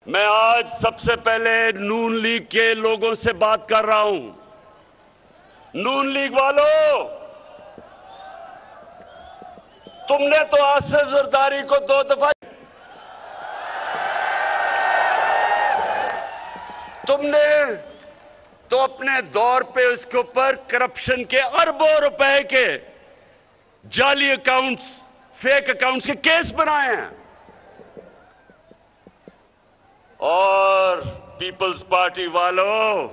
मैं आज सबसे पहले नून लीग के लोगों से बात कर रहा हूं। नून लीग वालों, तुमने तो आसिफ जरदारी को 2 दफा, तुमने तो अपने दौर पे उसके ऊपर करप्शन के अरबों रुपए के जाली अकाउंट्स, फेक अकाउंट्स के केस बनाए हैं। और पीपल्स पार्टी वालों,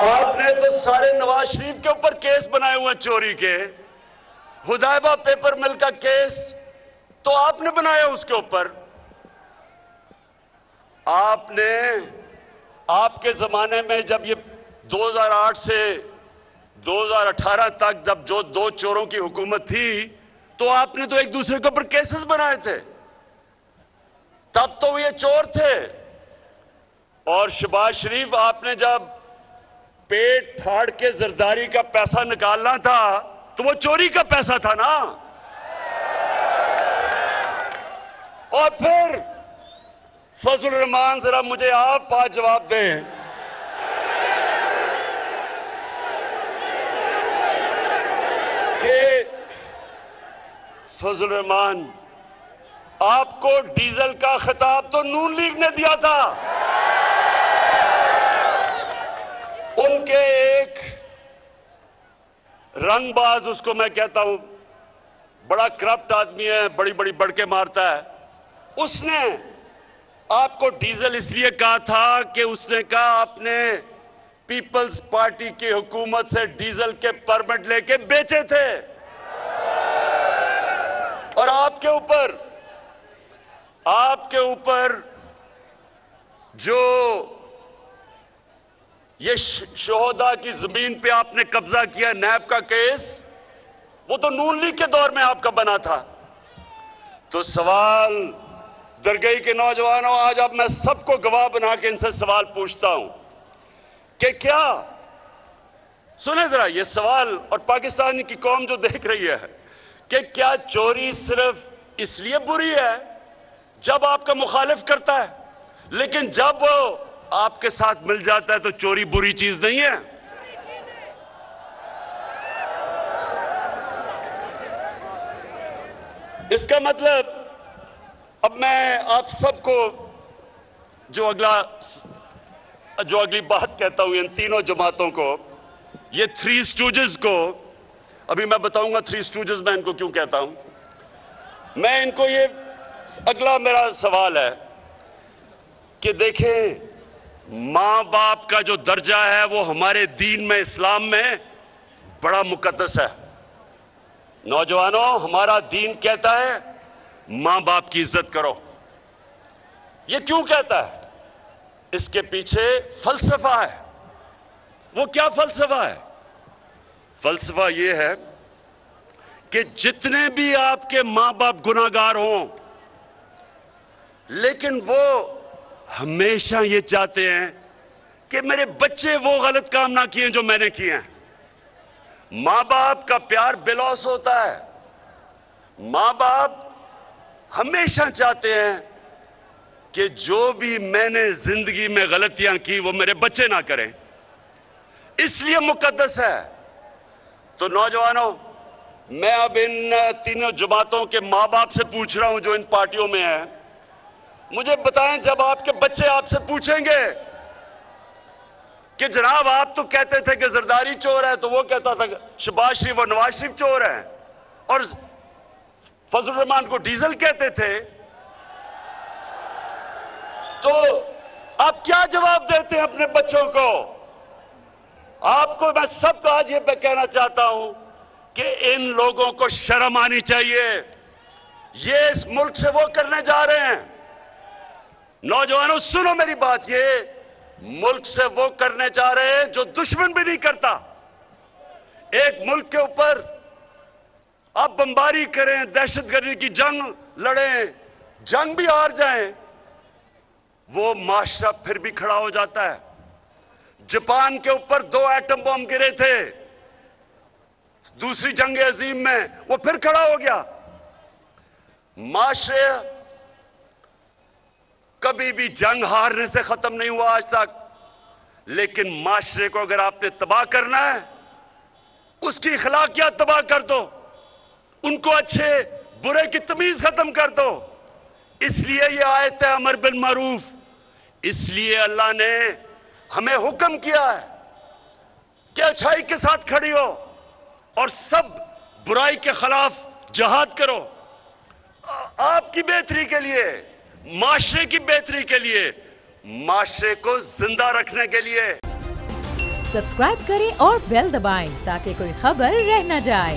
आपने तो सारे नवाज शरीफ के ऊपर केस बनाए हुए चोरी के। हुदैबा पेपर मिल का केस तो आपने बनाया उसके ऊपर। आपने, आपके जमाने में जब ये 2008 से 2018 तक जब जो 2 चोरों की हुकूमत थी, तो आपने तो एक दूसरे के ऊपर केसेस बनाए थे। तब तो ये चोर थे। और शहबाज शरीफ, आपने जब पेट फाड़ के जरदारी का पैसा निकालना था तो वो चोरी का पैसा था ना। और फिर फजल रहमान, जरा मुझे आप आज जवाब दें कि फजल रहमान, आपको डीजल का खिताब तो नून लीग ने दिया था। उनके एक रंगबाज, उसको मैं कहता हूं बड़ा करप्ट आदमी है, बड़ी बड़ी बढ़के मारता है, उसने आपको डीजल इसलिए कहा था कि उसने कहा आपने पीपल्स पार्टी की हुकूमत से डीजल के परमिट लेके बेचे थे। और आपके ऊपर जो ये शोहदा की जमीन पे आपने कब्जा किया, नैब का केस, वो तो नून लीग के दौर में आपका बना था। तो सवाल दरगई के नौजवानों, आज अब मैं सबको गवाह बना के इनसे सवाल पूछता हूं कि क्या, सुने जरा ये सवाल, और पाकिस्तान की कौम जो देख रही है, कि क्या चोरी सिर्फ इसलिए बुरी है जब आपका मुखालिफ करता है, लेकिन जब वो आपके साथ मिल जाता है तो चोरी बुरी चीज नहीं है? इसका मतलब, अब मैं आप सबको जो अगली बात कहता हूं, इन तीनों जमातों को, ये 3 स्टूजेस को, अभी मैं बताऊंगा 3 स्टूजेस मैं इनको क्यों कहता हूं। मैं इनको, ये अगला मेरा सवाल है कि देखें, मां बाप का जो दर्जा है वो हमारे दीन में, इस्लाम में बड़ा मुकद्दस है। नौजवानों, हमारा दीन कहता है मां बाप की इज्जत करो। ये क्यों कहता है? इसके पीछे फलसफा है। वो क्या फलसफा है? फलसफा ये है कि जितने भी आपके मां बाप गुनाहगार हों, लेकिन वो हमेशा ये चाहते हैं कि मेरे बच्चे वो गलत काम ना किए जो मैंने किए हैं। मां बाप का प्यार बेलौस होता है। मां बाप हमेशा चाहते हैं कि जो भी मैंने जिंदगी में गलतियां की वो मेरे बच्चे ना करें, इसलिए मुकद्दस है। तो नौजवानों, मैं अब इन तीनों जमातों के मां बाप से पूछ रहा हूं जो इन पार्टियों में हैं, मुझे बताएं, जब आपके बच्चे आपसे पूछेंगे कि जनाब आप तो कहते थे कि जरदारी चोर है, तो वो कहता था शहबाज शरीफ और नवाज शरीफ चोर हैं, और फजल रहमान को डीजल कहते थे, तो आप क्या जवाब देते हैं अपने बच्चों को? आपको मैं सबको आज ये कहना चाहता हूं कि इन लोगों को शर्म आनी चाहिए। ये इस मुल्क से वो करने जा रहे हैं। नौजवानों, सुनो मेरी बात, ये मुल्क से वो करने जा रहे हैं जो दुश्मन भी नहीं करता। एक मुल्क के ऊपर आप बमबारी करें, दहशतगर्दी की जंग लड़ें, जंग भी हार जाएं, वो माशरा फिर भी खड़ा हो जाता है। जापान के ऊपर 2 एटम बम गिरे थे दूसरी जंग अजीम में, वो फिर खड़ा हो गया। माशरे कभी भी जंग हारने से खत्म नहीं हुआ आज तक। लेकिन माशरे को अगर आपने तबाह करना है, उसकी अखलाकियात तबाह कर दो, उनको अच्छे बुरे की तमीज खत्म कर दो। इसलिए ये आयत है अमर बिल मारूफ, इसलिए अल्लाह ने हमें हुक्म किया है कि अच्छाई के साथ खड़ी हो और सब बुराई के खिलाफ जिहाद करो। आपकी बेहतरी के लिए, माशरे की बेहतरी के लिए, माशरे को जिंदा रखने के लिए। सब्सक्राइब करें और बेल दबाएं ताकि कोई खबर रह न जाए।